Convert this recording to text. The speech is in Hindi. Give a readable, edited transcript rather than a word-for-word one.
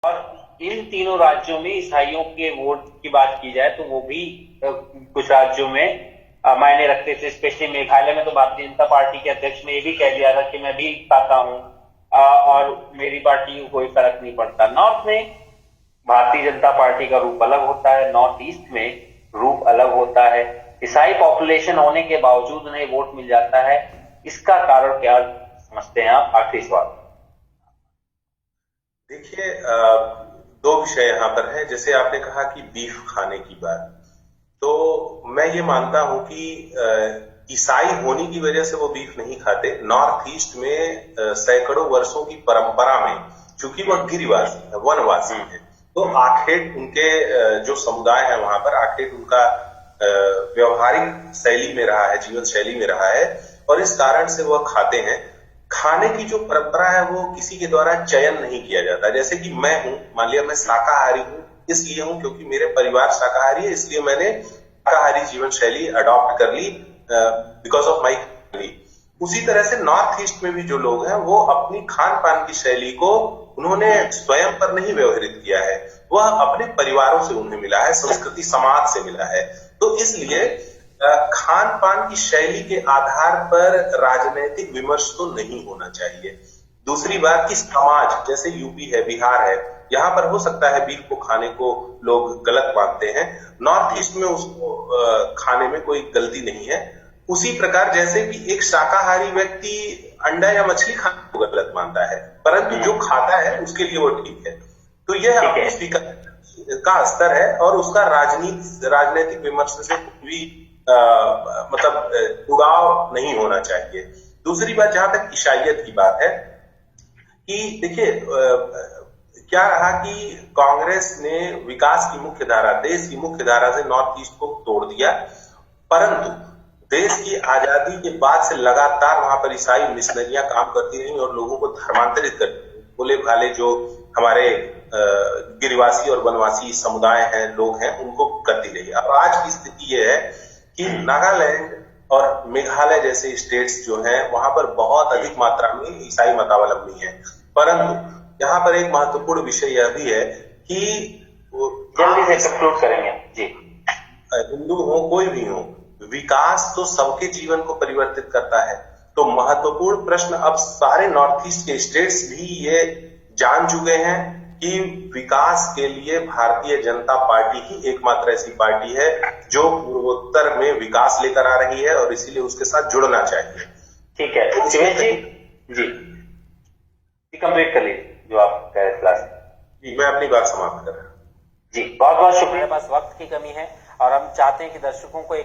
और इन तीनों राज्यों में ईसाइयों के वोट की बात की जाए तो वो भी कुछ राज्यों में मायने रखते थे। स्पेशली मेघालय में तो भारतीय जनता पार्टी के अध्यक्ष ने ये भी कह दिया था कि मैं भी खाता हूँ और मेरी पार्टी को कोई फर्क नहीं पड़ता। नॉर्थ में भारतीय जनता पार्टी का रूप अलग होता है, नॉर्थ ईस्ट में रूप अलग होता है। ईसाई पॉपुलेशन होने के बावजूद उन्हें वोट मिल जाता है, इसका कारण क्या समझते हैं आप? आखिरी सवाल। देखिए, दो विषय यहाँ पर है। जैसे आपने कहा कि बीफ खाने की बात, तो मैं ये मानता हूं कि ईसाई होने की वजह से वो बीफ नहीं खाते। नॉर्थ ईस्ट में सैकड़ों वर्षों की परंपरा में, चूंकि वह गिरिवासी है, वनवासी है, तो आखेट उनके जो समुदाय है वहां पर आखेट उनका व्यवहारिक शैली में रहा है, जीवन शैली में रहा है, और इस कारण से वह खाते हैं। खाने की जो परंपरा है वो किसी के द्वारा चयन नहीं किया जाता। जैसे कि मैं हूं, मान लिया मैं शाकाहारी हूं, इसलिए हूं क्योंकि मेरे परिवार शाकाहारी है, इसलिए मैंने शाकाहारी जीवन शैली अडॉप्ट कर ली बिकॉज ऑफ माई फैमिली। उसी तरह से नॉर्थ ईस्ट में भी जो लोग हैं वो अपनी खान पान की शैली को उन्होंने स्वयं पर नहीं व्यवहारित किया है, वह अपने परिवारों से उन्हें मिला है, संस्कृति समाज से मिला है। तो इसलिए खान पान की शैली के आधार पर राजनीतिक विमर्श तो नहीं होना चाहिए। दूसरी बात कि समाज, जैसे यूपी है, बिहार है, यहाँ पर हो सकता है बीफ को खाने को लोग गलत मानते हैं, नॉर्थ ईस्ट में उसको खाने में कोई गलती नहीं है। उसी प्रकार जैसे कि एक शाकाहारी व्यक्ति अंडा या मछली खाने को गलत मानता है, परंतु जो खाता है उसके लिए वो ठीक है। तो यह अपनी स्वीकार का स्तर है और उसका राजनीतिक विमर्श से भी मतलब उड़ाव नहीं होना चाहिए। दूसरी बात, जहां तक ईसाइयत की बात है, कि देखिए क्या रहा कि कांग्रेस ने विकास की मुख्य धारा, देश की मुख्य धारा से नॉर्थ ईस्ट को तोड़ दिया, परंतु देश की आजादी के बाद से लगातार वहां पर ईसाई मिशनरियां काम करती रही और लोगों को धर्मांतरित करती रही। भोले भाले जो हमारे गिरिवासी और वनवासी समुदाय हैं, लोग हैं, उनको करती रही। अब आज की स्थिति यह है कि नागालैंड और मेघालय जैसे स्टेट्स जो हैं वहां पर बहुत अधिक मात्रा में ईसाई मतावलंबी हैं, परंतु यहाँ पर एक महत्वपूर्ण विषय यह भी है कि जल्दी से कंक्लूड करेंगे जी। हिंदू हो कोई भी हो, विकास तो सबके जीवन को परिवर्तित करता है। तो महत्वपूर्ण प्रश्न अब सारे नॉर्थ ईस्ट के स्टेट्स भी ये जान चुके हैं कि विकास के लिए भारतीय जनता पार्टी ही एकमात्र ऐसी पार्टी है जो पूर्वोत्तर में विकास लेकर आ रही है और इसीलिए उसके साथ जुड़ना चाहिए। ठीक है तो शिवेश जी कंप्लीट कर लीजिए जो आप कह रहे क्लास जी, मैं अपनी बात समाप्त कर रहा हूँ जी। बहुत बहुत शुक्रिया। पास वक्त की कमी है और हम चाहते हैं कि दर्शकों को एक